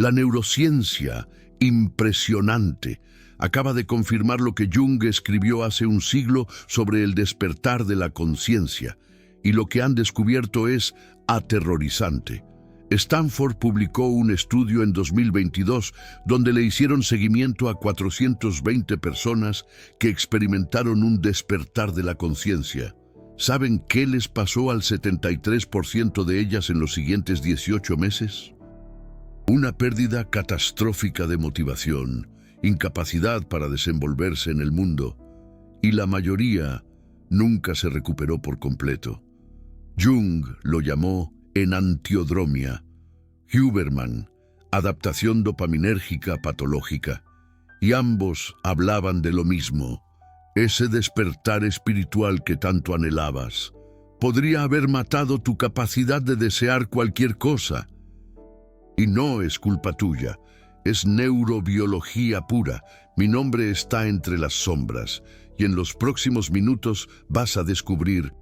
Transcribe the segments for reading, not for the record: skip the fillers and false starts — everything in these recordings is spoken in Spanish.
La neurociencia, impresionante, acaba de confirmar lo que Jung escribió hace un siglo sobre el despertar de la conciencia, y lo que han descubierto es aterrorizante. Stanford publicó un estudio en 2022 donde le hicieron seguimiento a 420 personas que experimentaron un despertar de la conciencia. ¿Saben qué les pasó al 73% de ellas en los siguientes 18 meses? Una pérdida catastrófica de motivación, incapacidad para desenvolverse en el mundo, y la mayoría nunca se recuperó por completo. Jung lo llamó enantiodromia, Huberman, adaptación dopaminérgica patológica, y ambos hablaban de lo mismo. Ese despertar espiritual que tanto anhelabas podría haber matado tu capacidad de desear cualquier cosa. Y no es culpa tuya, es neurobiología pura. Mi nombre está entre las sombras, y en los próximos minutos vas a descubrir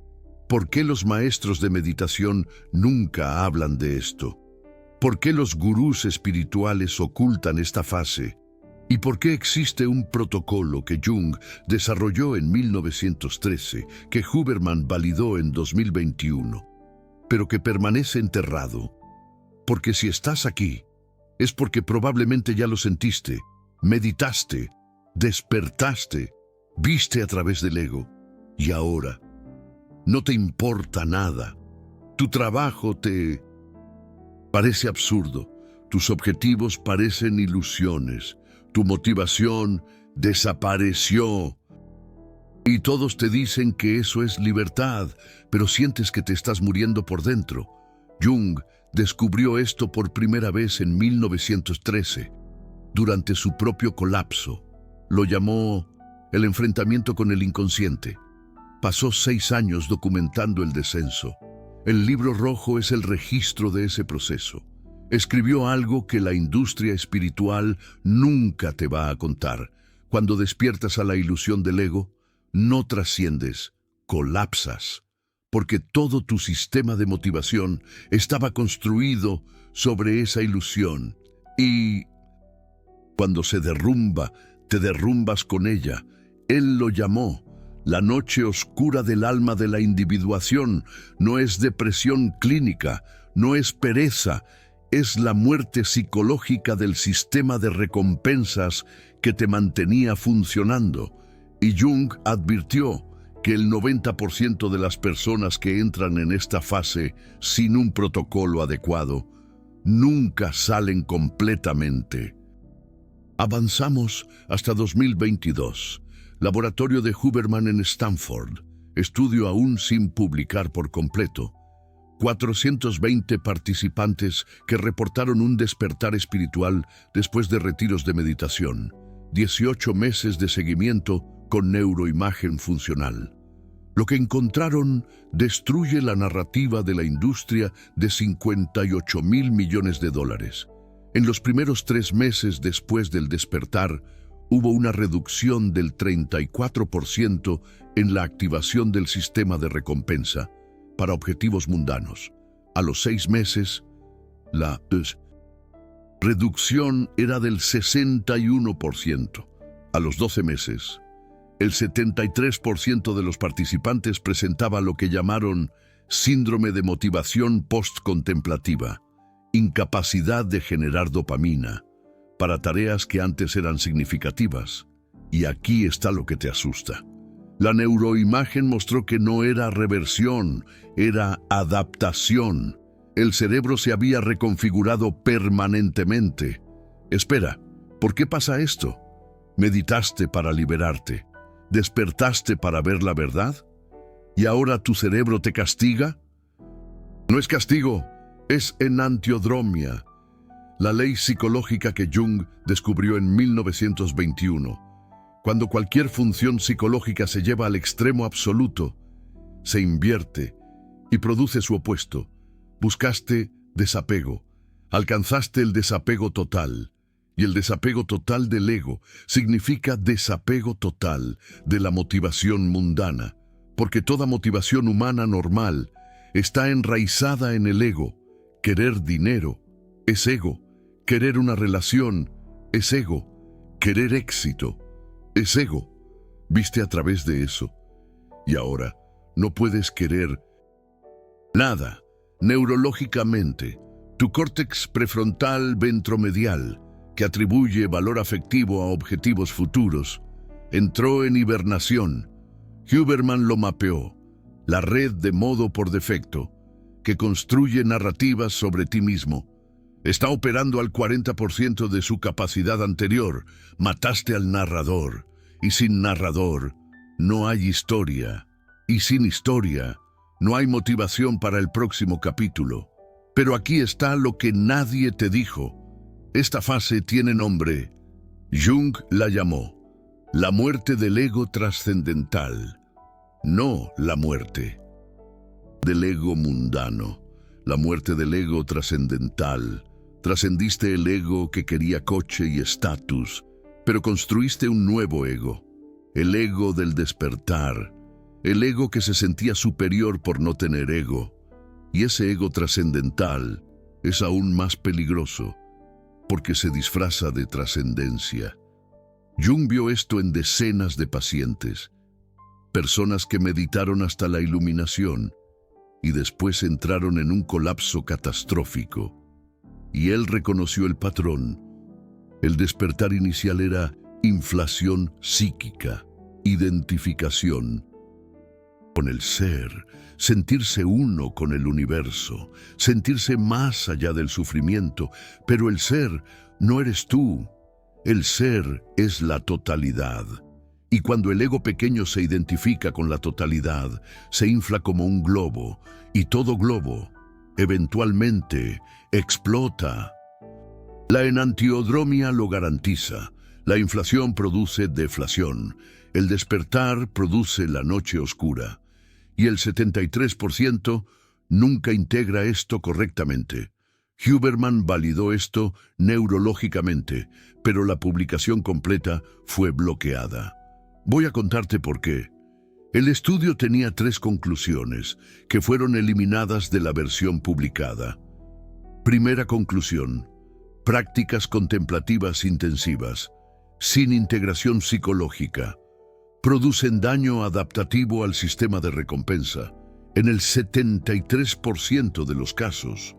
¿por qué los maestros de meditación nunca hablan de esto? ¿Por qué los gurús espirituales ocultan esta fase? ¿Y por qué existe un protocolo que Jung desarrolló en 1913, que Huberman validó en 2021, pero que permanece enterrado? Porque si estás aquí, es porque probablemente ya lo sentiste, meditaste, despertaste, viste a través del ego, y ahora no te importa nada. Tu trabajo te parece absurdo. Tus objetivos parecen ilusiones. Tu motivación desapareció. Y todos te dicen que eso es libertad, pero sientes que te estás muriendo por dentro. Jung descubrió esto por primera vez en 1913, durante su propio colapso. Lo llamó el enfrentamiento con el inconsciente. Pasó 6 años documentando el descenso. El libro rojo es el registro de ese proceso. Escribió algo que la industria espiritual nunca te va a contar. Cuando despiertas a la ilusión del ego, no trasciendes, colapsas, porque todo tu sistema de motivación estaba construido sobre esa ilusión. Y cuando se derrumba, te derrumbas con ella. Él lo llamó la noche oscura del alma de la individuación. No es depresión clínica, no es pereza, es la muerte psicológica del sistema de recompensas que te mantenía funcionando. Y Jung advirtió que el 90% de las personas que entran en esta fase sin un protocolo adecuado nunca salen completamente. Avanzamos hasta 2022. Laboratorio de Huberman en Stanford, estudio aún sin publicar por completo. 420 participantes que reportaron un despertar espiritual después de retiros de meditación. 18 meses de seguimiento con neuroimagen funcional. Lo que encontraron destruye la narrativa de la industria de 58.000 millones de dólares. En los primeros 3 meses después del despertar, hubo una reducción del 34% en la activación del sistema de recompensa para objetivos mundanos. A los 6 meses, la reducción era del 61%. A los 12 meses, el 73% de los participantes presentaba lo que llamaron síndrome de motivación postcontemplativa, incapacidad de generar dopamina para tareas que antes eran significativas. Y aquí está lo que te asusta. La neuroimagen mostró que no era reversión, era adaptación. El cerebro se había reconfigurado permanentemente. Espera, ¿por qué pasa esto? ¿Meditaste para liberarte? ¿Despertaste para ver la verdad? ¿Y ahora tu cerebro te castiga? No es castigo, es enantiodromia, la ley psicológica que Jung descubrió en 1921. Cuando cualquier función psicológica se lleva al extremo absoluto, se invierte y produce su opuesto. Buscaste desapego, alcanzaste el desapego total, y el desapego total del ego significa desapego total de la motivación mundana, porque toda motivación humana normal está enraizada en el ego. Querer dinero es ego. Querer una relación es ego. Querer éxito es ego. Viste a través de eso. Y ahora no puedes querer nada. Neurológicamente, tu córtex prefrontal ventromedial, que atribuye valor afectivo a objetivos futuros, entró en hibernación. Huberman lo mapeó. La red de modo por defecto, que construye narrativas sobre ti mismo, está operando al 40% de su capacidad anterior. Mataste al narrador, y sin narrador no hay historia, y sin historia no hay motivación para el próximo capítulo. Pero aquí está lo que nadie te dijo. Esta fase tiene nombre. Jung la llamó la muerte del ego trascendental, no la muerte del ego mundano, la muerte del ego trascendental. Trascendiste el ego que quería coche y estatus, pero construiste un nuevo ego, el ego del despertar, el ego que se sentía superior por no tener ego. Y ese ego trascendental es aún más peligroso, porque se disfraza de trascendencia. Jung vio esto en decenas de pacientes, personas que meditaron hasta la iluminación y después entraron en un colapso catastrófico. Y él reconoció el patrón. El despertar inicial era inflación psíquica, identificación con el ser, sentirse uno con el universo, sentirse más allá del sufrimiento. Pero el ser no eres tú, el ser es la totalidad. Y cuando el ego pequeño se identifica con la totalidad, se infla como un globo, y todo globo eventualmente explota. La enantiodromia lo garantiza. La inflación produce deflación. El despertar produce la noche oscura. Y el 73% nunca integra esto correctamente. Huberman validó esto neurológicamente, pero la publicación completa fue bloqueada. Voy a contarte por qué. El estudio tenía 3 conclusiones que fueron eliminadas de la versión publicada. Primera conclusión: prácticas contemplativas intensivas, sin integración psicológica, producen daño adaptativo al sistema de recompensa, en el 73% de los casos.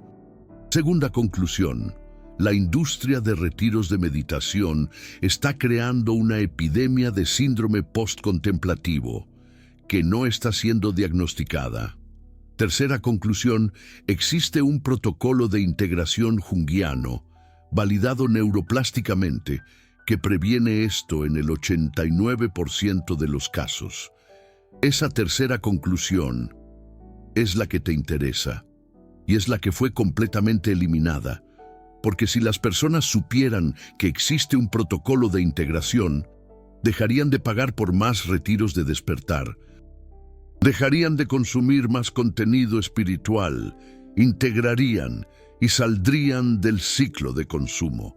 Segunda conclusión: la industria de retiros de meditación está creando una epidemia de síndrome postcontemplativo que no está siendo diagnosticada. Tercera conclusión: existe un protocolo de integración junguiano, validado neuroplásticamente, que previene esto en el 89% de los casos. Esa tercera conclusión es la que te interesa, y es la que fue completamente eliminada, porque si las personas supieran que existe un protocolo de integración, dejarían de pagar por más retiros de despertar, dejarían de consumir más contenido espiritual, integrarían y saldrían del ciclo de consumo.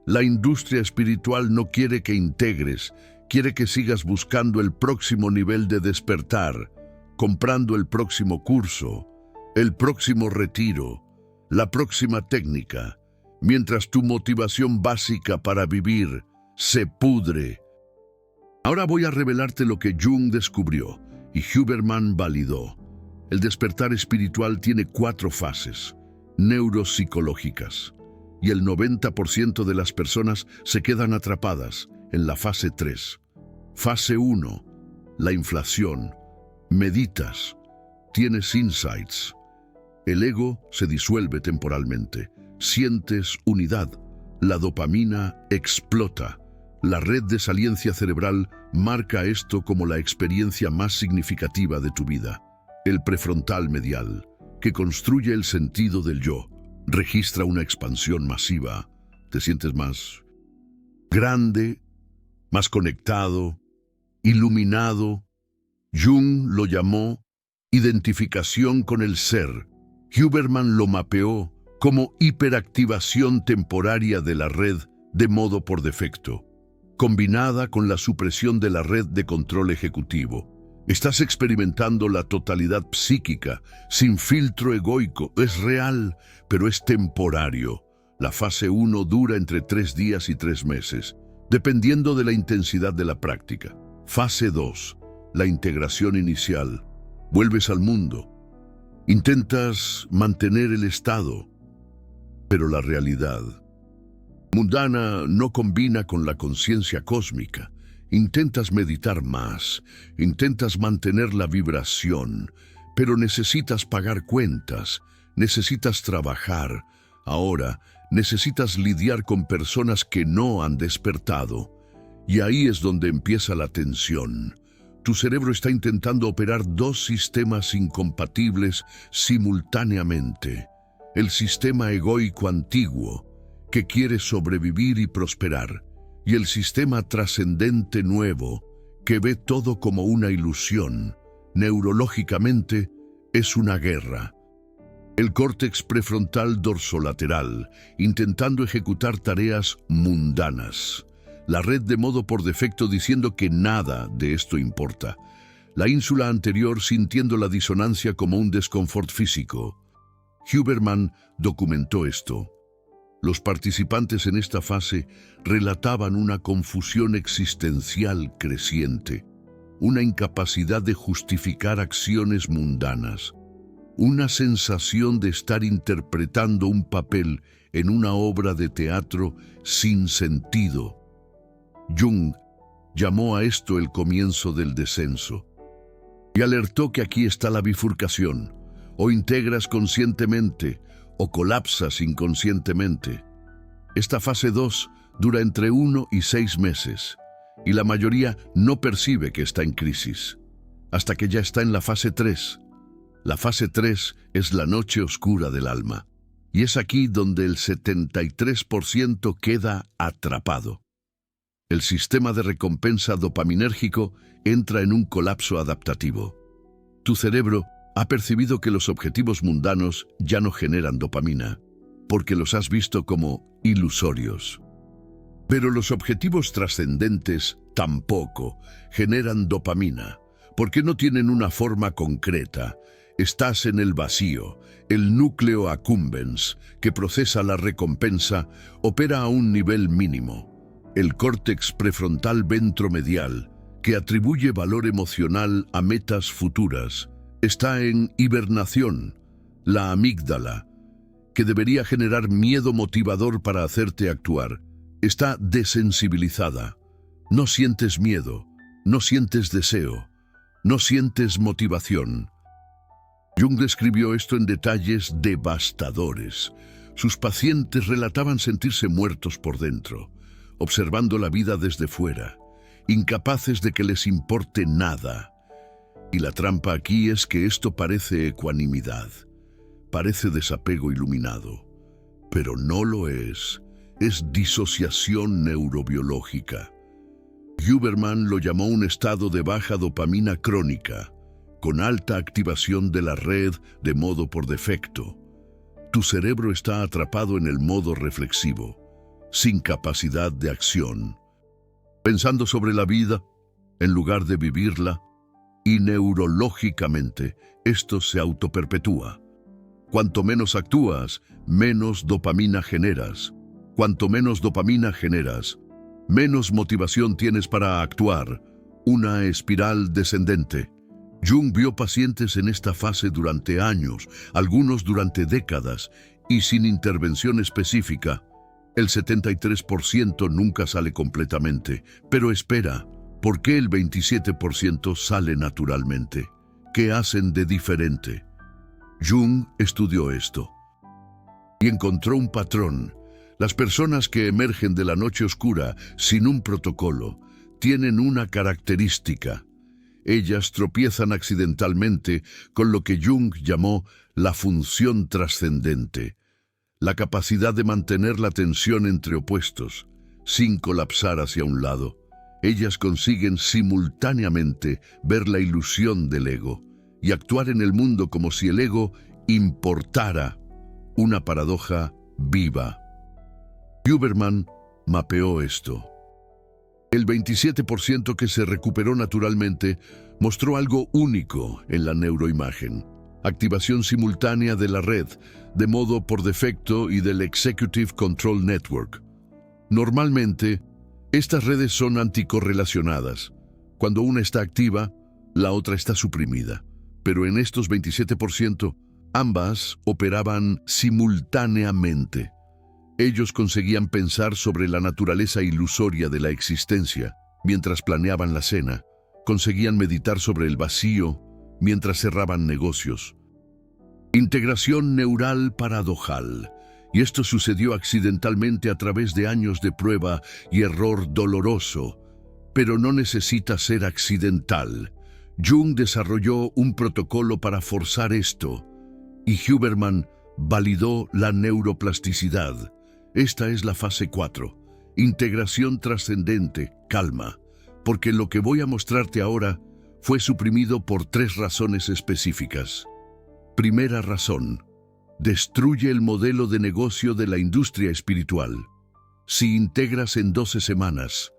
La industria espiritual no quiere que integres, quiere que sigas buscando el próximo nivel de despertar, comprando el próximo curso, el próximo retiro, la próxima técnica, mientras tu motivación básica para vivir se pudre. Ahora voy a revelarte lo que Jung descubrió y Huberman validó. El despertar espiritual tiene 4 fases neuropsicológicas, y el 90% de las personas se quedan atrapadas en la fase 3. Fase 1, la inflación. Meditas, tienes insights. El ego se disuelve temporalmente. Sientes unidad. La dopamina explota. La red de saliencia cerebral marca esto como la experiencia más significativa de tu vida. El prefrontal medial, que construye el sentido del yo, registra una expansión masiva. Te sientes más grande, más conectado, iluminado. Jung lo llamó identificación con el ser. Huberman lo mapeó como hiperactivación temporaria de la red de modo por defecto, combinada con la supresión de la red de control ejecutivo. Estás experimentando la totalidad psíquica, sin filtro egoico. Es real, pero es temporario. La fase 1 dura entre 3 días y 3 meses, dependiendo de la intensidad de la práctica. Fase 2, la integración inicial. Vuelves al mundo. Intentas mantener el estado, pero la realidad mundana no combina con la conciencia cósmica. Intentas meditar más, intentas mantener la vibración, pero necesitas pagar cuentas, necesitas trabajar. Ahora, necesitas lidiar con personas que no han despertado. Y ahí es donde empieza la tensión. Tu cerebro está intentando operar dos sistemas incompatibles simultáneamente. El sistema egoico antiguo, que quiere sobrevivir y prosperar, y el sistema trascendente nuevo, que ve todo como una ilusión. Neurológicamente, es una guerra. El córtex prefrontal dorsolateral, intentando ejecutar tareas mundanas. La red de modo por defecto diciendo que nada de esto importa. La ínsula anterior sintiendo la disonancia como un desconfort físico. Huberman documentó esto. Los participantes en esta fase relataban una confusión existencial creciente, una incapacidad de justificar acciones mundanas, una sensación de estar interpretando un papel en una obra de teatro sin sentido. Jung llamó a esto el comienzo del descenso y alertó que aquí está la bifurcación: o integras conscientemente o colapsas inconscientemente. Esta fase 2 dura entre 1 y 6 meses y la mayoría no percibe que está en crisis, hasta que ya está en la fase 3. La fase 3 es la noche oscura del alma, y es aquí donde el 73% queda atrapado. El sistema de recompensa dopaminérgico entra en un colapso adaptativo. Tu cerebro ha percibido que los objetivos mundanos ya no generan dopamina, porque los has visto como ilusorios. Pero los objetivos trascendentes tampoco generan dopamina, porque no tienen una forma concreta. Estás en el vacío. El núcleo accumbens, que procesa la recompensa, opera a un nivel mínimo. El córtex prefrontal ventromedial, que atribuye valor emocional a metas futuras, está en hibernación. La amígdala, que debería generar miedo motivador para hacerte actuar, está desensibilizada. No sientes miedo, no sientes deseo, no sientes motivación. Jung describió esto en detalles devastadores. Sus pacientes relataban sentirse muertos por dentro, observando la vida desde fuera, incapaces de que les importe nada. Y la trampa aquí es que esto parece ecuanimidad, parece desapego iluminado, pero no lo es disociación neurobiológica. Huberman lo llamó un estado de baja dopamina crónica, con alta activación de la red de modo por defecto. Tu cerebro está atrapado en el modo reflexivo, sin capacidad de acción, pensando sobre la vida en lugar de vivirla, y neurológicamente esto se autoperpetúa. Cuanto menos actúas, menos dopamina generas. Cuanto menos dopamina generas, menos motivación tienes para actuar. Una espiral descendente. Jung vio pacientes en esta fase durante años, algunos durante décadas, y sin intervención específica. El 73% nunca sale completamente, pero espera, ¿por qué el 27% sale naturalmente? ¿Qué hacen de diferente? Jung estudió esto y encontró un patrón. Las personas que emergen de la noche oscura sin un protocolo tienen una característica. Ellas tropiezan accidentalmente con lo que Jung llamó la función trascendente, la capacidad de mantener la tensión entre opuestos, sin colapsar hacia un lado. Ellas consiguen simultáneamente ver la ilusión del ego y actuar en el mundo como si el ego importara, una paradoja viva. Huberman mapeó esto. El 27% que se recuperó naturalmente mostró algo único en la neuroimagen. activación simultánea de la red, de modo por defecto y del Executive Control Network. Normalmente, estas redes son anticorrelacionadas. Cuando una está activa, la otra está suprimida. Pero en estos 27%, ambas operaban simultáneamente. Ellos conseguían pensar sobre la naturaleza ilusoria de la existencia mientras planeaban la cena. Conseguían meditar sobre el vacío mientras cerraban negocios. Integración neural paradojal. Y esto sucedió accidentalmente a través de años de prueba y error doloroso, pero no necesita ser accidental. Jung desarrolló un protocolo para forzar esto, y Huberman validó la neuroplasticidad. Esta es la fase 4, integración trascendente, calma, porque lo que voy a mostrarte ahora fue suprimido por 3 razones específicas. Primera razón: destruye el modelo de negocio de la industria espiritual. Si integras en 12 semanas,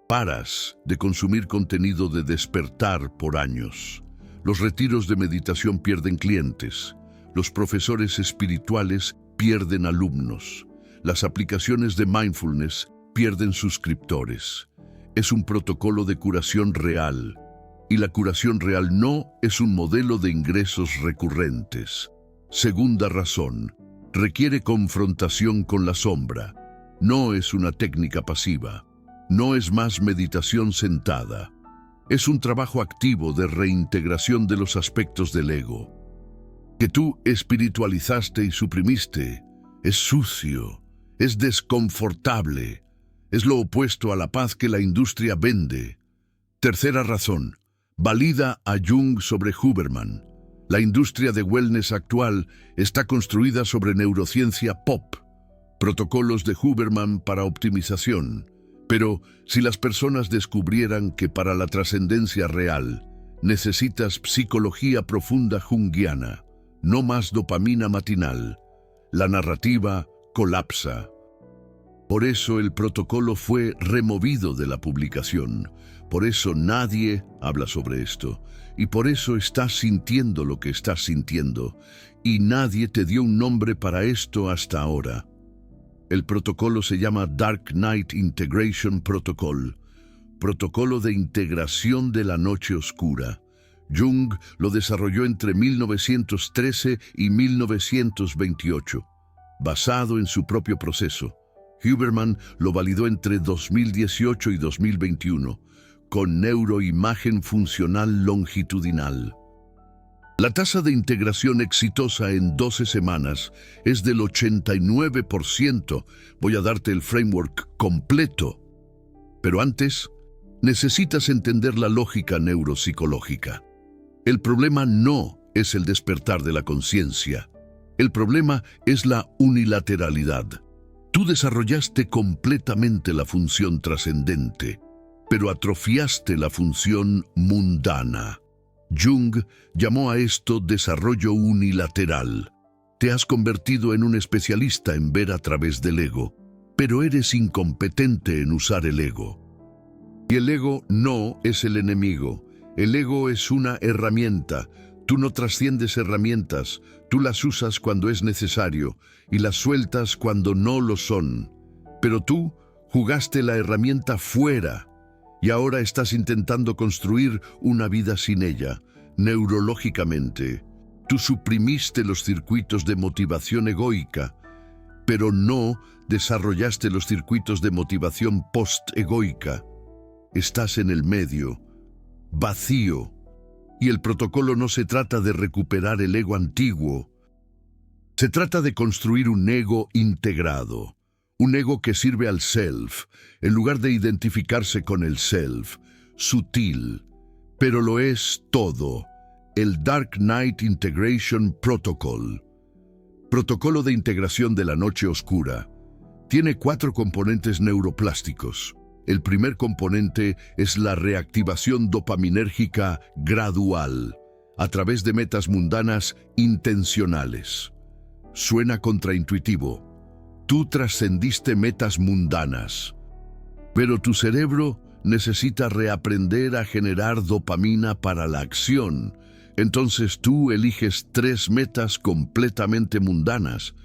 paras de consumir contenido de despertar por años. Los retiros de meditación pierden clientes. Los profesores espirituales pierden alumnos. Las aplicaciones de mindfulness pierden suscriptores. Es un protocolo de curación real. Y la curación real no es un modelo de ingresos recurrentes. Segunda razón: requiere confrontación con la sombra. No es una técnica pasiva. No es más meditación sentada. Es un trabajo activo de reintegración de los aspectos del ego que tú espiritualizaste y suprimiste. Es sucio, es desconfortable, es lo opuesto a la paz que la industria vende. Tercera razón: valida a Jung sobre Huberman. La industria de wellness actual está construida sobre neurociencia pop, protocolos de Huberman para optimización. Pero si las personas descubrieran que para la trascendencia real necesitas psicología profunda junguiana, no más dopamina matinal, la narrativa colapsa. Por eso el protocolo fue removido de la publicación. Por eso nadie habla sobre esto. Y por eso estás sintiendo lo que estás sintiendo. Y nadie te dio un nombre para esto hasta ahora. El protocolo se llama Dark Knight Integration Protocol, protocolo de integración de la noche oscura. Jung lo desarrolló entre 1913 y 1928, basado en su propio proceso. Huberman lo validó entre 2018 y 2021, con neuroimagen funcional longitudinal. La tasa de integración exitosa en 12 semanas es del 89%. Voy a darte el framework completo. Pero antes, necesitas entender la lógica neuropsicológica. El problema no es el despertar de la conciencia. El problema es la unilateralidad. Tú desarrollaste completamente la función trascendente, pero atrofiaste la función mundana. Jung llamó a esto desarrollo unilateral. Te has convertido en un especialista en ver a través del ego, pero eres incompetente en usar el ego. Y el ego no es el enemigo. El ego es una herramienta. Tú no trasciendes herramientas. Tú las usas cuando es necesario y las sueltas cuando no lo son. Pero tú jugaste la herramienta fuera. Y ahora estás intentando construir una vida sin ella, neurológicamente. Tú suprimiste los circuitos de motivación egoica, pero no desarrollaste los circuitos de motivación post-egoica. Estás en el medio, vacío. Y el protocolo no se trata de recuperar el ego antiguo. Se trata de construir un ego integrado. Un ego que sirve al self, en lugar de identificarse con el self, sutil, pero lo es todo. El Dark Knight Integration Protocol, protocolo de integración de la noche oscura, tiene 4 componentes neuroplásticos. El primer componente es la reactivación dopaminérgica gradual, a través de metas mundanas intencionales. Suena contraintuitivo. Tú trascendiste metas mundanas, pero tu cerebro necesita reaprender a generar dopamina para la acción, Entonces tú eliges 3 metas completamente mundanas: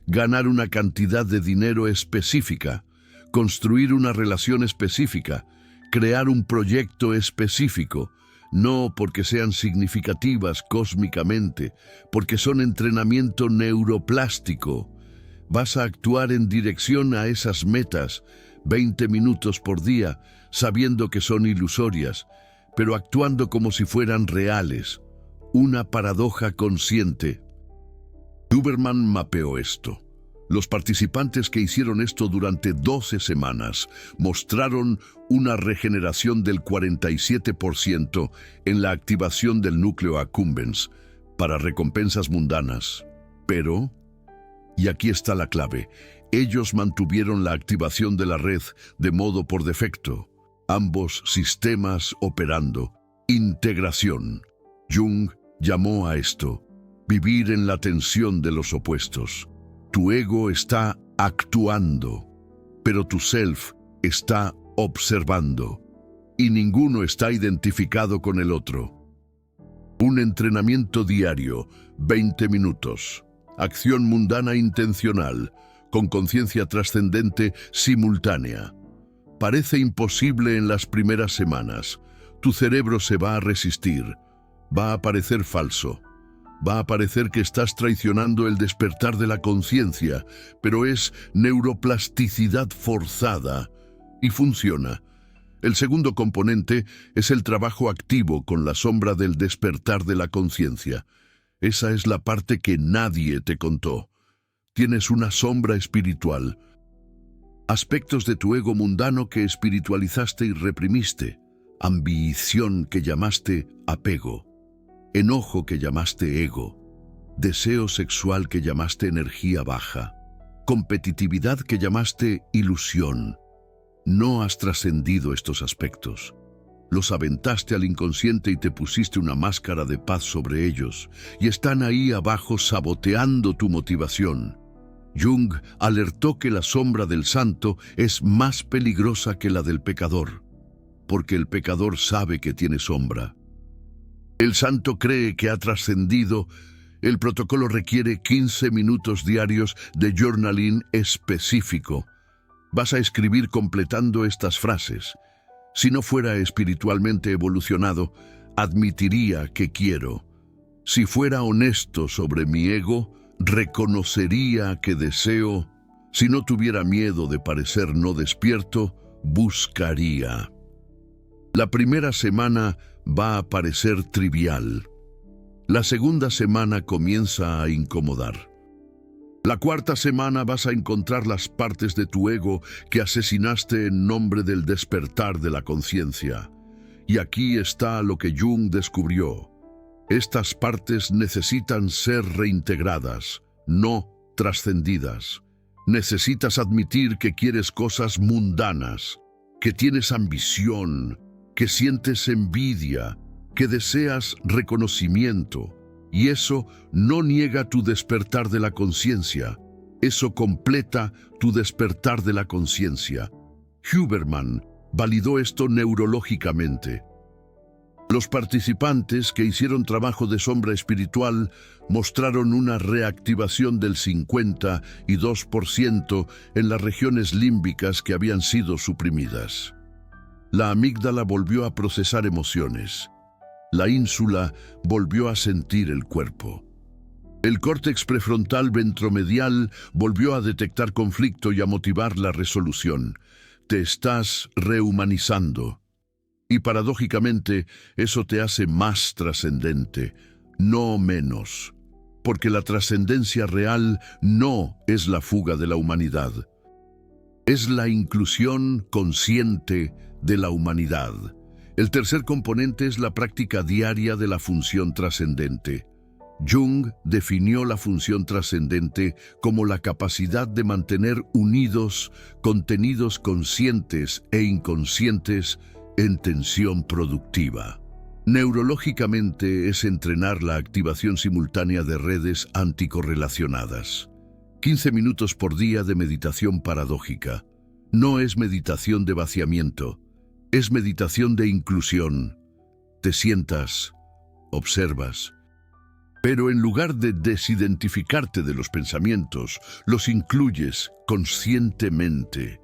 ganar una cantidad de dinero específica, construir una relación específica, crear un proyecto específico, no porque sean significativas cósmicamente, porque son entrenamiento neuroplástico. Vas a actuar en dirección a esas metas, 20 minutos por día, sabiendo que son ilusorias, pero actuando como si fueran reales. Una paradoja consciente. Huberman mapeó esto. Los participantes que hicieron esto durante 12 semanas mostraron una regeneración del 47% en la activación del núcleo accumbens para recompensas mundanas. Pero, y aquí está la clave, ellos mantuvieron la activación de la red de modo por defecto. Ambos sistemas operando. Integración. Jung llamó a esto vivir en la tensión de los opuestos. Tu ego está actuando, pero tu self está observando, y ninguno está identificado con el otro. Un entrenamiento diario, 20 minutos. Acción mundana intencional, con conciencia trascendente simultánea. Parece imposible en las primeras semanas. Tu cerebro se va a resistir, va a parecer falso. Va a parecer que estás traicionando el despertar de la conciencia, pero es neuroplasticidad forzada y funciona. El segundo componente es el trabajo activo con la sombra del despertar de la conciencia. Esa es la parte que nadie te contó. Tienes una sombra espiritual. Aspectos de tu ego mundano que espiritualizaste y reprimiste. Ambición que llamaste apego. Enojo que llamaste ego, deseo sexual que llamaste energía baja, competitividad que llamaste ilusión. No has trascendido estos aspectos. Los aventaste al inconsciente y te pusiste una máscara de paz sobre ellos, y están ahí abajo saboteando tu motivación. Jung alertó que la sombra del santo es más peligrosa que la del pecador, porque el pecador sabe que tiene sombra. El santo cree que ha trascendido. El protocolo requiere 15 minutos diarios de journaling específico. Vas a escribir completando estas frases. Si no fuera espiritualmente evolucionado, admitiría que quiero. Si fuera honesto sobre mi ego, reconocería que deseo. Si no tuviera miedo de parecer no despierto, buscaría. La primera semana va a parecer trivial. La segunda semana comienza a incomodar. La cuarta semana vas a encontrar las partes de tu ego que asesinaste en nombre del despertar de la conciencia. Y aquí está lo que Jung descubrió. Estas partes necesitan ser reintegradas, no trascendidas. Necesitas admitir que quieres cosas mundanas, que tienes ambición, que sientes envidia, que deseas reconocimiento, y eso no niega tu despertar de la conciencia, eso completa tu despertar de la conciencia. Huberman validó esto neurológicamente. Los participantes que hicieron trabajo de sombra espiritual mostraron una reactivación del 52% en las regiones límbicas que habían sido suprimidas. La amígdala volvió a procesar emociones. La ínsula volvió a sentir el cuerpo. El córtex prefrontal ventromedial volvió a detectar conflicto y a motivar la resolución. Te estás rehumanizando. Y paradójicamente, eso te hace más trascendente, no menos. Porque la trascendencia real no es la fuga de la humanidad. Es la inclusión consciente de la humanidad. El tercer componente es la práctica diaria de la función trascendente. Jung definió la función trascendente como la capacidad de mantener unidos contenidos conscientes e inconscientes en tensión productiva. Neurológicamente es entrenar la activación simultánea de redes anticorrelacionadas. 15 minutos por día de meditación paradójica. No es meditación de vaciamiento, es meditación de inclusión. Te sientas, observas. Pero en lugar de desidentificarte de los pensamientos, los incluyes conscientemente.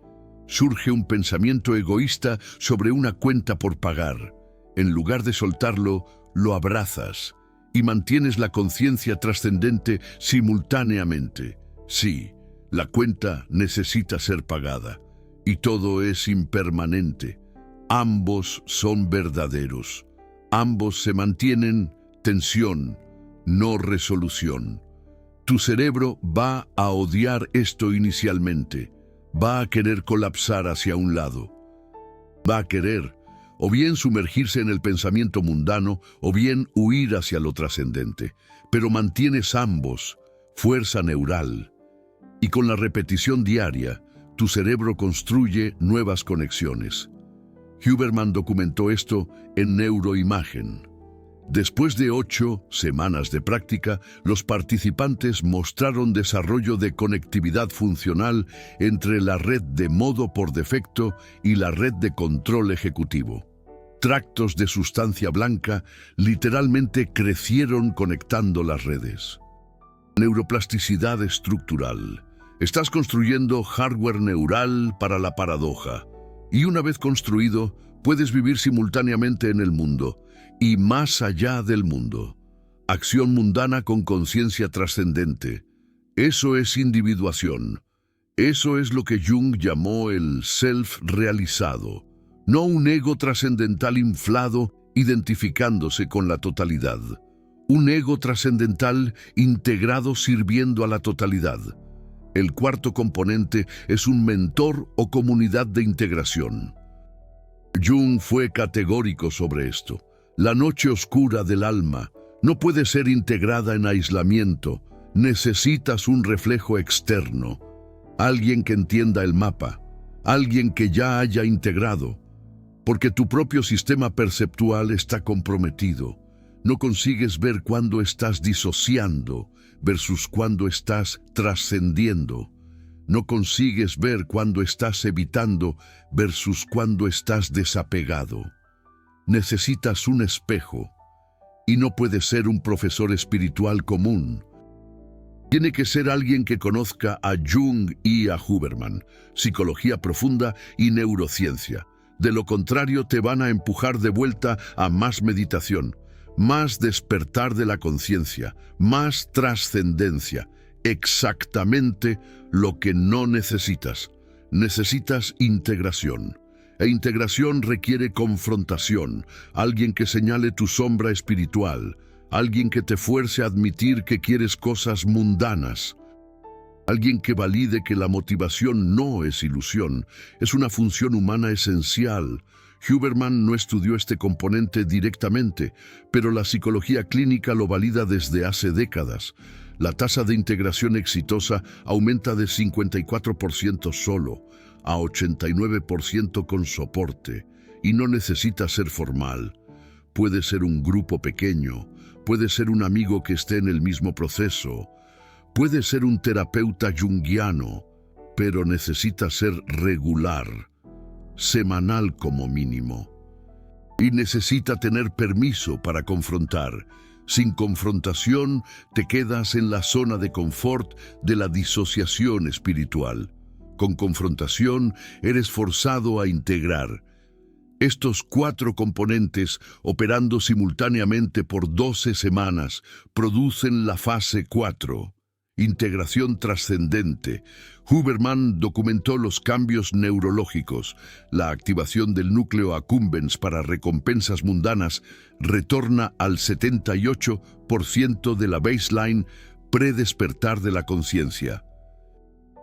Surge un pensamiento egoísta sobre una cuenta por pagar. En lugar de soltarlo, lo abrazas y mantienes la conciencia trascendente simultáneamente. Sí, la cuenta necesita ser pagada y todo es impermanente. Ambos son verdaderos. Ambos se mantienen tensión, no resolución. Tu cerebro va a odiar esto inicialmente. Va a querer colapsar hacia un lado. Va a querer o bien sumergirse en el pensamiento mundano o bien huir hacia lo trascendente. Pero mantienes ambos, fuerza neural. Y con la repetición diaria, tu cerebro construye nuevas conexiones. Huberman documentó esto en Neuroimagen. Después de 8 semanas de práctica, los participantes mostraron desarrollo de conectividad funcional entre la red de modo por defecto y la red de control ejecutivo. Tractos de sustancia blanca literalmente crecieron conectando las redes. Neuroplasticidad estructural. Estás construyendo hardware neural para la paradoja. Y una vez construido, puedes vivir simultáneamente en el mundo y más allá del mundo. Acción mundana con conciencia trascendente. Eso es individuación. Eso es lo que Jung llamó el self realizado. No un ego trascendental inflado identificándose con la totalidad. Un ego trascendental integrado sirviendo a la totalidad. El cuarto componente es un mentor o comunidad de integración. Jung fue categórico sobre esto. La noche oscura del alma no puede ser integrada en aislamiento. Necesitas un reflejo externo. Alguien que entienda el mapa. Alguien que ya haya integrado. Porque tu propio sistema perceptual está comprometido. No consigues ver cuándo estás disociando versus cuándo estás trascendiendo. No consigues ver cuándo estás evitando versus cuándo estás desapegado. Necesitas un espejo y no puede ser un profesor espiritual común. Tiene que ser alguien que conozca a Jung y a Huberman, psicología profunda y neurociencia. De lo contrario, te van a empujar de vuelta a más meditación, más despertar de la conciencia, más trascendencia. Exactamente lo que no necesitas. Necesitas integración. E integración requiere confrontación, alguien que señale tu sombra espiritual, alguien que te fuerce a admitir que quieres cosas mundanas, alguien que valide que la motivación no es ilusión, es una función humana esencial. Huberman no estudió este componente directamente, pero la psicología clínica lo valida desde hace décadas. La tasa de integración exitosa aumenta de 54% solo a 89% con soporte, y no necesita ser formal. Puede ser un grupo pequeño, puede ser un amigo que esté en el mismo proceso, puede ser un terapeuta junguiano, pero necesita ser regular, semanal como mínimo. Y necesita tener permiso para confrontar. Sin confrontación, te quedas en la zona de confort de la disociación espiritual. Con confrontación, eres forzado a integrar. Estos 4 componentes, operando simultáneamente por 12 semanas, producen la fase 4. Integración trascendente. Huberman documentó los cambios neurológicos. La activación del núcleo accumbens para recompensas mundanas retorna al 78% de la baseline predespertar de la conciencia.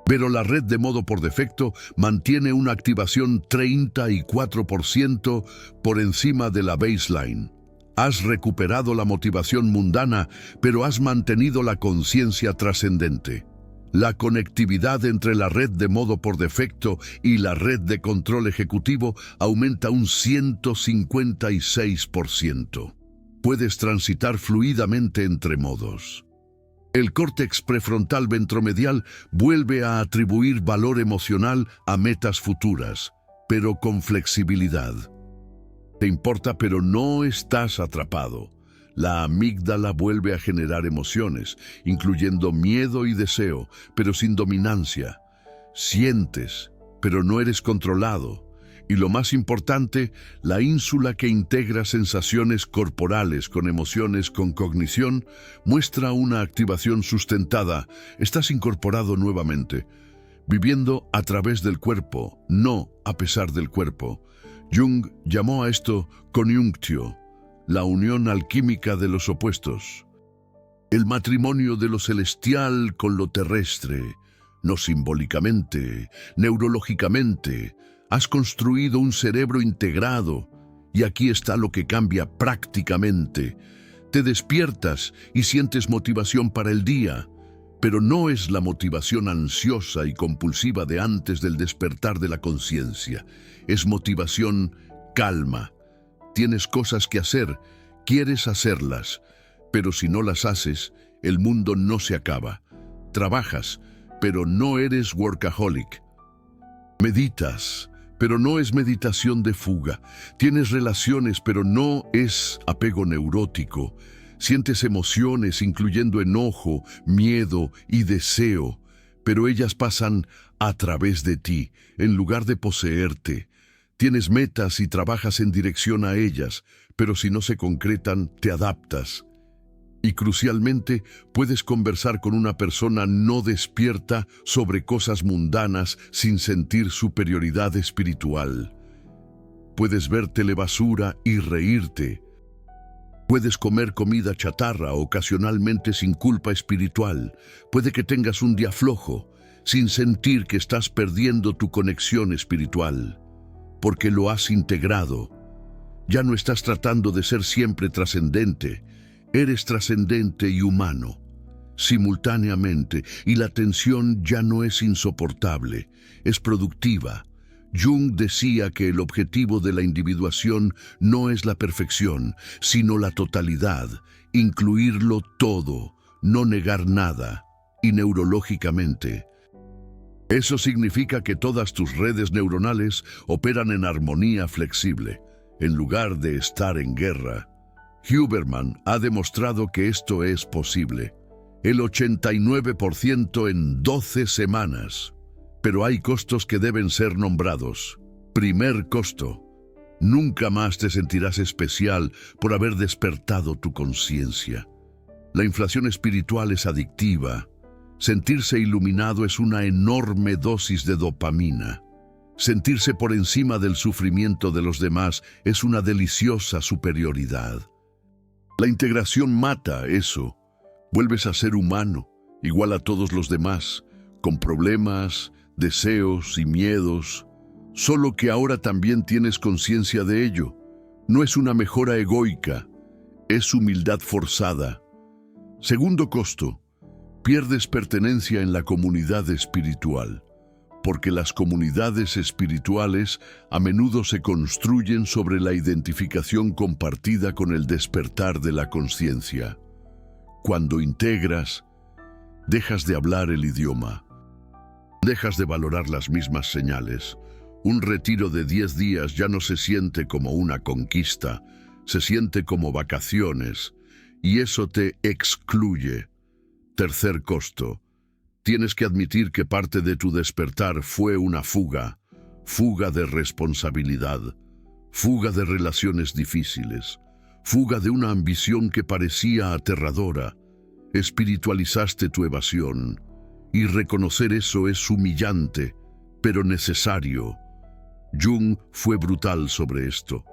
Pero la red de modo por defecto mantiene una activación 34% por encima de la baseline. Has recuperado la motivación mundana, pero has mantenido la conciencia trascendente. La conectividad entre la red de modo por defecto y la red de control ejecutivo aumenta un 156%. Puedes transitar fluidamente entre modos. El córtex prefrontal ventromedial vuelve a atribuir valor emocional a metas futuras, pero con flexibilidad. Te importa, pero no estás atrapado. La amígdala vuelve a generar emociones, incluyendo miedo y deseo, pero sin dominancia. Sientes, pero no eres controlado. Y lo más importante, la ínsula, que integra sensaciones corporales con emociones con cognición, muestra una activación sustentada. Estás incorporado nuevamente, viviendo a través del cuerpo, no a pesar del cuerpo. Jung llamó a esto coniunctio, la unión alquímica de los opuestos. El matrimonio de lo celestial con lo terrestre. No simbólicamente, neurológicamente. Has construido un cerebro integrado, y aquí está lo que cambia prácticamente. Te despiertas y sientes motivación para el día, pero no es la motivación ansiosa y compulsiva de antes del despertar de la conciencia. Es motivación calma. Tienes cosas que hacer, quieres hacerlas, pero si no las haces, el mundo no se acaba. Trabajas, pero no eres workaholic. Meditas, pero no es meditación de fuga. Tienes relaciones, pero no es apego neurótico. Sientes emociones, incluyendo enojo, miedo y deseo, pero ellas pasan a través de ti, en lugar de poseerte. Tienes metas y trabajas en dirección a ellas, pero si no se concretan, te adaptas. Y crucialmente, puedes conversar con una persona no despierta sobre cosas mundanas sin sentir superioridad espiritual. Puedes ver telebasura y reírte. Puedes comer comida chatarra ocasionalmente sin culpa espiritual. Puede que tengas un día flojo, sin sentir que estás perdiendo tu conexión espiritual, porque lo has integrado. Ya no estás tratando de ser siempre trascendente. Eres trascendente y humano, simultáneamente, y la tensión ya no es insoportable, es productiva. Jung decía que el objetivo de la individuación no es la perfección, sino la totalidad, incluirlo todo, no negar nada, y neurológicamente. Eso significa que todas tus redes neuronales operan en armonía flexible, en lugar de estar en guerra. Huberman ha demostrado que esto es posible. El 89% en 12 semanas. Pero hay costos que deben ser nombrados. Primer costo. Nunca más te sentirás especial por haber despertado tu conciencia. La inflación espiritual es adictiva. Sentirse iluminado es una enorme dosis de dopamina. Sentirse por encima del sufrimiento de los demás es una deliciosa superioridad. La integración mata eso. Vuelves a ser humano, igual a todos los demás, con problemas, deseos y miedos, solo que ahora también tienes conciencia de ello. No es una mejora egoica, es humildad forzada. Segundo costo, pierdes pertenencia en la comunidad espiritual, porque las comunidades espirituales a menudo se construyen sobre la identificación compartida con el despertar de la conciencia. Cuando integras, dejas de hablar el idioma. Dejas de valorar las mismas señales. Un retiro de 10 días ya no se siente como una conquista, se siente como vacaciones, y eso te excluye. Tercer costo. Tienes que admitir que parte de tu despertar fue una fuga de responsabilidad, fuga de relaciones difíciles, fuga de una ambición que parecía aterradora. Espiritualizaste tu evasión, y reconocer eso es humillante, pero necesario. Jung fue brutal sobre esto.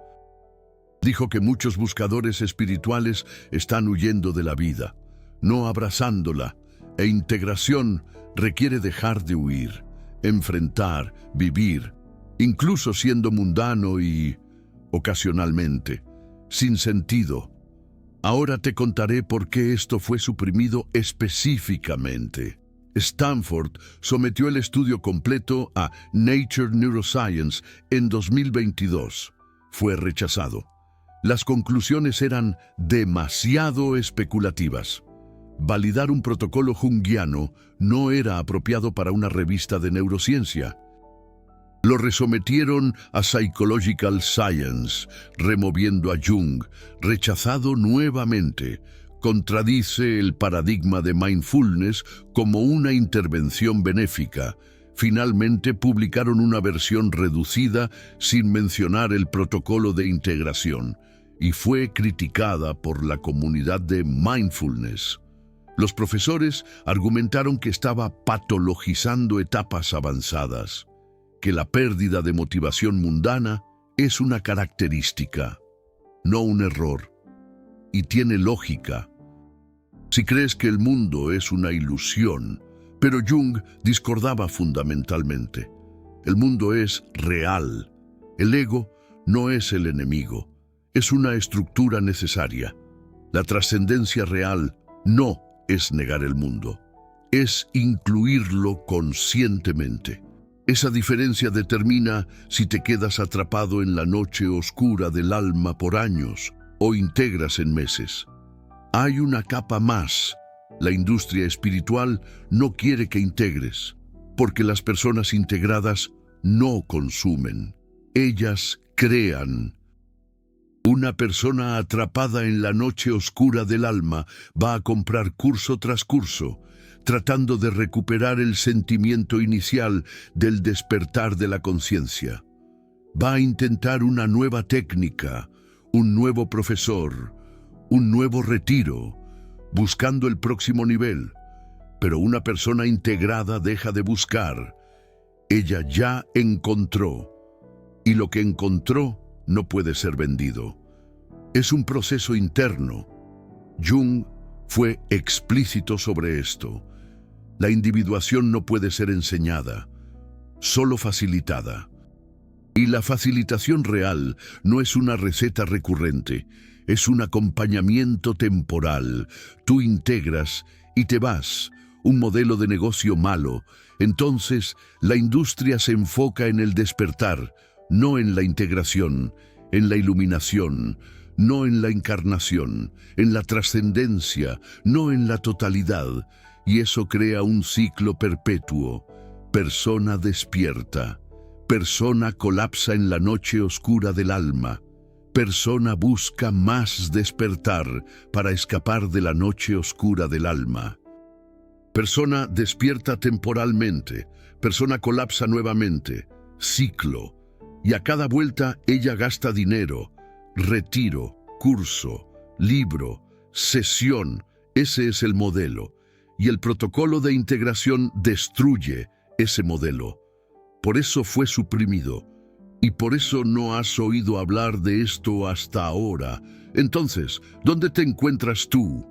Dijo que muchos buscadores espirituales están huyendo de la vida, no abrazándola, e integración requiere dejar de huir, enfrentar, vivir, incluso siendo mundano y, ocasionalmente, sin sentido. Ahora te contaré por qué esto fue suprimido específicamente. Stanford sometió el estudio completo a Nature Neuroscience en 2022. Fue rechazado. Las conclusiones eran demasiado especulativas. Validar un protocolo junguiano no era apropiado para una revista de neurociencia. Lo resometieron a Psychological Science, removiendo a Jung, rechazado nuevamente. Contradice el paradigma de mindfulness como una intervención benéfica. Finalmente publicaron una versión reducida sin mencionar el protocolo de integración y fue criticada por la comunidad de mindfulness. Los profesores argumentaron que estaba patologizando etapas avanzadas, que la pérdida de motivación mundana es una característica, no un error, y tiene lógica. Si crees que el mundo es una ilusión, pero Jung discordaba fundamentalmente. El mundo es real. El ego no es el enemigo, es una estructura necesaria. La trascendencia real no es negar el mundo, es incluirlo conscientemente. Esa diferencia determina si te quedas atrapado en la noche oscura del alma por años o integras en meses. Hay una capa más. La industria espiritual no quiere que integres, porque las personas integradas no consumen, ellas crean. Una persona atrapada en la noche oscura del alma va a comprar curso tras curso, tratando de recuperar el sentimiento inicial del despertar de la conciencia. Va a intentar una nueva técnica, un nuevo profesor, un nuevo retiro, buscando el próximo nivel. Pero una persona integrada deja de buscar. Ella ya encontró, y lo que encontró no puede ser vendido. Es un proceso interno. Jung fue explícito sobre esto. La individuación no puede ser enseñada, solo facilitada. Y la facilitación real no es una receta recurrente, es un acompañamiento temporal. Tú integras y te vas, un modelo de negocio malo. Entonces, la industria se enfoca en el despertar, no en la integración, en la iluminación, no en la encarnación, en la trascendencia, no en la totalidad. Y eso crea un ciclo perpetuo. Persona despierta. Persona colapsa en la noche oscura del alma. Persona busca más despertar para escapar de la noche oscura del alma. Persona despierta temporalmente. Persona colapsa nuevamente. Ciclo. Y a cada vuelta ella gasta dinero. Retiro, curso, libro, sesión. Ese es el modelo. Y el protocolo de integración destruye ese modelo. Por eso fue suprimido. Y por eso no has oído hablar de esto hasta ahora. Entonces, ¿dónde te encuentras tú?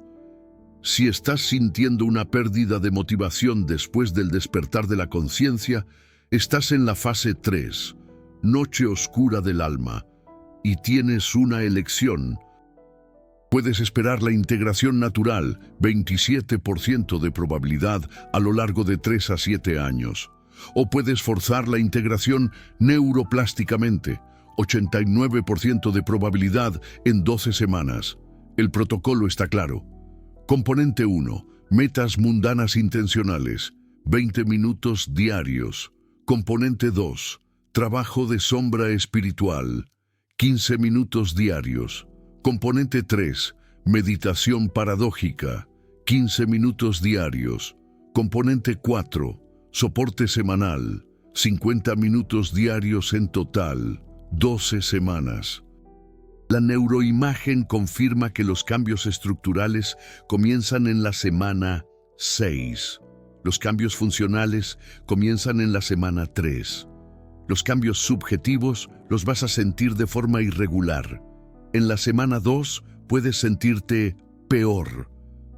Si estás sintiendo una pérdida de motivación después del despertar de la conciencia, estás en la fase 3, noche oscura del alma, y tienes una elección. Puedes esperar la integración natural, 27% de probabilidad a lo largo de 3 a 7 años. O puedes forzar la integración neuroplásticamente, 89% de probabilidad en 12 semanas. El protocolo está claro. Componente 1. Metas mundanas intencionales, 20 minutos diarios. Componente 2. Trabajo de sombra espiritual, 15 minutos diarios. Componente 3. Meditación paradójica, 15 minutos diarios. Componente 4. Soporte semanal, 50 minutos diarios en total, 12 semanas. La neuroimagen confirma que los cambios estructurales comienzan en la semana 6. Los cambios funcionales comienzan en la semana 3. Los cambios subjetivos los vas a sentir de forma irregular. En la semana 2 puedes sentirte peor,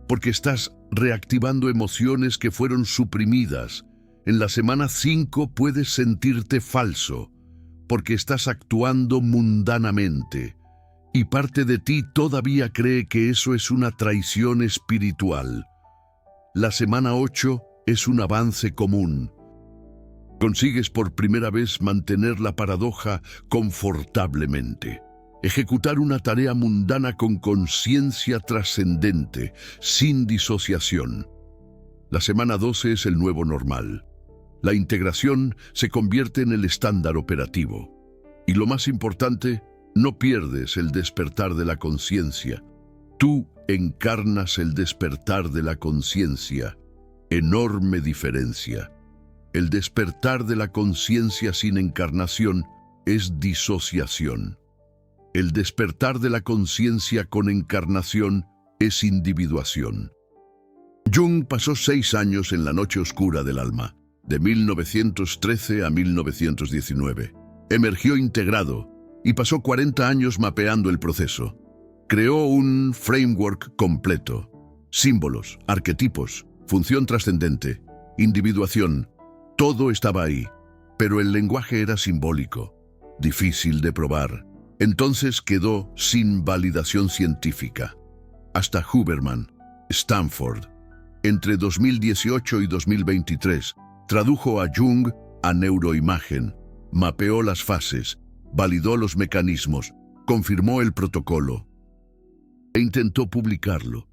porque estás reactivando emociones que fueron suprimidas. En la semana 5 puedes sentirte falso, porque estás actuando mundanamente. Y parte de ti todavía cree que eso es una traición espiritual. La semana 8 es un avance común. Consigues por primera vez mantener la paradoja confortablemente. Ejecutar una tarea mundana con conciencia trascendente, sin disociación. La semana 12 es el nuevo normal. La integración se convierte en el estándar operativo. Y lo más importante, no pierdes el despertar de la conciencia. Tú encarnas el despertar de la conciencia. Enorme diferencia. El despertar de la conciencia sin encarnación es disociación. El despertar de la conciencia con encarnación es individuación. Jung pasó 6 años en la noche oscura del alma, de 1913 a 1919. Emergió integrado y pasó 40 años mapeando el proceso. Creó un framework completo. Símbolos, arquetipos, función trascendente, individuación, todo estaba ahí. Pero el lenguaje era simbólico, difícil de probar. Entonces quedó sin validación científica. Hasta Huberman, Stanford, entre 2018 y 2023, tradujo a Jung a neuroimagen, mapeó las fases, validó los mecanismos, confirmó el protocolo. E intentó publicarlo.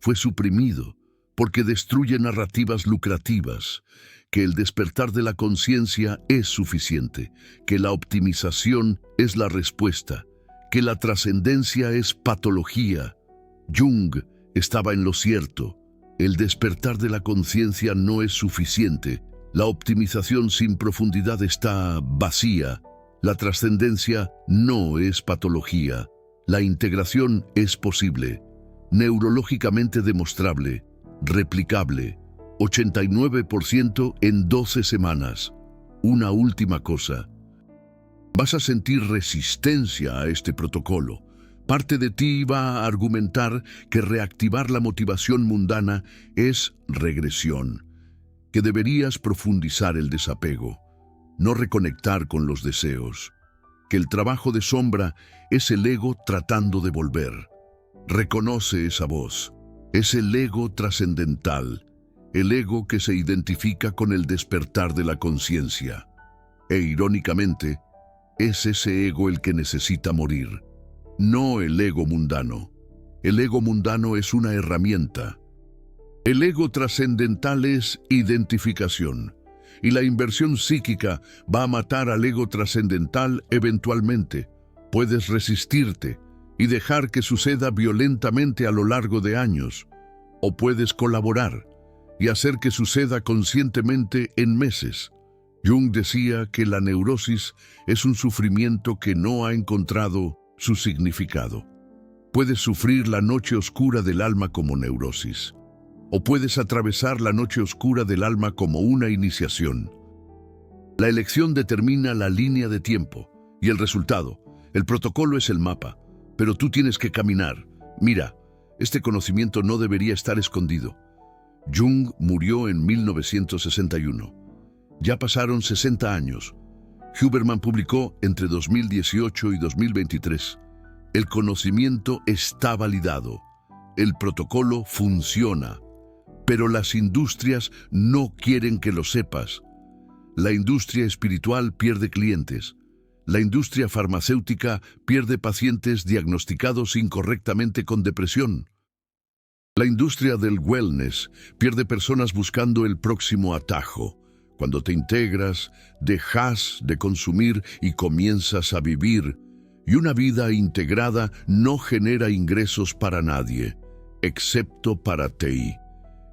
Fue suprimido porque destruye narrativas lucrativas, que el despertar de la conciencia es suficiente, que la optimización es la respuesta, que la trascendencia es patología. Jung estaba en lo cierto. El despertar de la conciencia no es suficiente. La optimización sin profundidad está vacía. La trascendencia no es patología. La integración es posible, neurológicamente demostrable, replicable, 89% en 12 semanas. Una última cosa. Vas a sentir resistencia a este protocolo. Parte de ti va a argumentar que reactivar la motivación mundana es regresión, que deberías profundizar el desapego, no reconectar con los deseos, que el trabajo de sombra es el ego tratando de volver. Reconoce esa voz. Es el ego trascendental, el ego que se identifica con el despertar de la conciencia. E irónicamente, es ese ego el que necesita morir, no el ego mundano. El ego mundano es una herramienta. El ego trascendental es identificación, y la inversión psíquica va a matar al ego trascendental eventualmente. Puedes resistirte y dejar que suceda violentamente a lo largo de años, o puedes colaborar y hacer que suceda conscientemente en meses. Jung decía que la neurosis es un sufrimiento que no ha encontrado su significado. Puedes sufrir la noche oscura del alma como neurosis, o puedes atravesar la noche oscura del alma como una iniciación. La elección determina la línea de tiempo y el resultado. El protocolo es el mapa, pero tú tienes que caminar. Mira, este conocimiento no debería estar escondido. Jung murió en 1961. Ya pasaron 60 años. Huberman publicó entre 2018 y 2023. El conocimiento está validado. El protocolo funciona. Pero las industrias no quieren que lo sepas. La industria espiritual pierde clientes. La industria farmacéutica pierde pacientes diagnosticados incorrectamente con depresión. La industria del wellness pierde personas buscando el próximo atajo. Cuando te integras, dejas de consumir y comienzas a vivir. Y una vida integrada no genera ingresos para nadie, excepto para ti.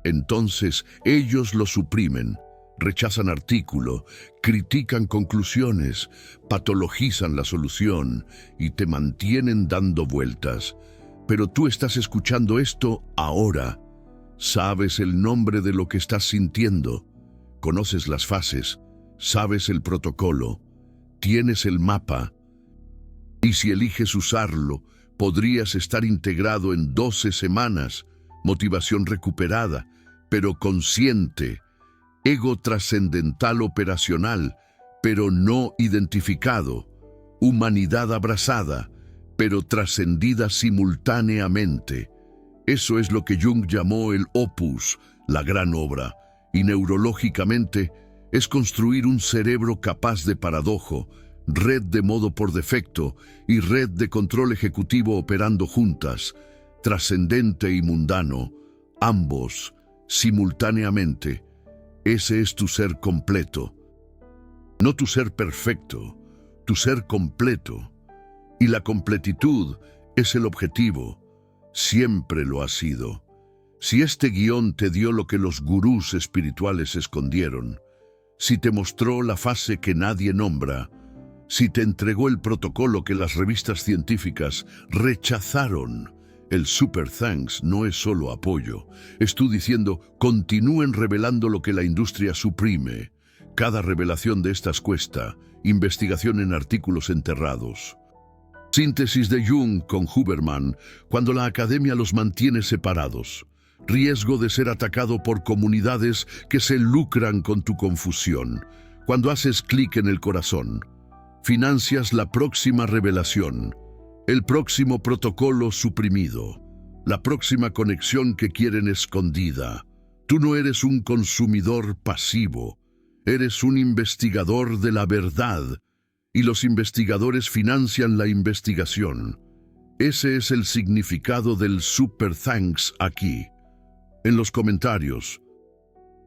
Entonces ellos lo suprimen, rechazan artículo, critican conclusiones, patologizan la solución y te mantienen dando vueltas. Pero tú estás escuchando esto ahora. Sabes el nombre de lo que estás sintiendo. Conoces las fases, sabes el protocolo, tienes el mapa. Y si eliges usarlo, podrías estar integrado en 12 semanas, motivación recuperada, pero consciente, ego trascendental operacional, pero no identificado, humanidad abrazada, pero trascendida simultáneamente. Eso es lo que Jung llamó el opus, la gran obra, y neurológicamente es construir un cerebro capaz de paradojo, red de modo por defecto y red de control ejecutivo operando juntas, trascendente y mundano, ambos, simultáneamente. Ese es tu ser completo. No tu ser perfecto, tu ser completo. Y la completitud es el objetivo. Siempre lo ha sido. Si este guión te dio lo que los gurús espirituales escondieron, si te mostró la fase que nadie nombra, si te entregó el protocolo que las revistas científicas rechazaron, el Super Thanks no es solo apoyo. Es tú diciendo, continúen revelando lo que la industria suprime. Cada revelación de estas cuesta, investigación en artículos enterrados. Síntesis de Jung con Huberman, cuando la academia los mantiene separados. Riesgo de ser atacado por comunidades que se lucran con tu confusión. Cuando haces clic en el corazón, financias la próxima revelación, el próximo protocolo suprimido, la próxima conexión que quieren escondida. Tú no eres un consumidor pasivo, eres un investigador de la verdad, y los investigadores financian la investigación. Ese es el significado del Super Thanks aquí. En los comentarios,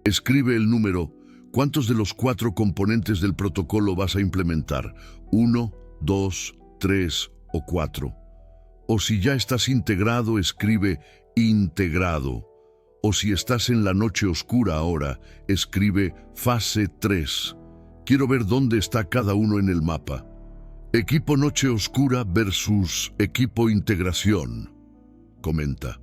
escribe el número. ¿Cuántos de los 4 componentes del protocolo vas a implementar? 1, 2, 3 o 4. O si ya estás integrado, escribe integrado. O si estás en la noche oscura ahora, escribe fase 3. Quiero ver dónde está cada uno en el mapa. Equipo noche oscura versus equipo integración. Comenta.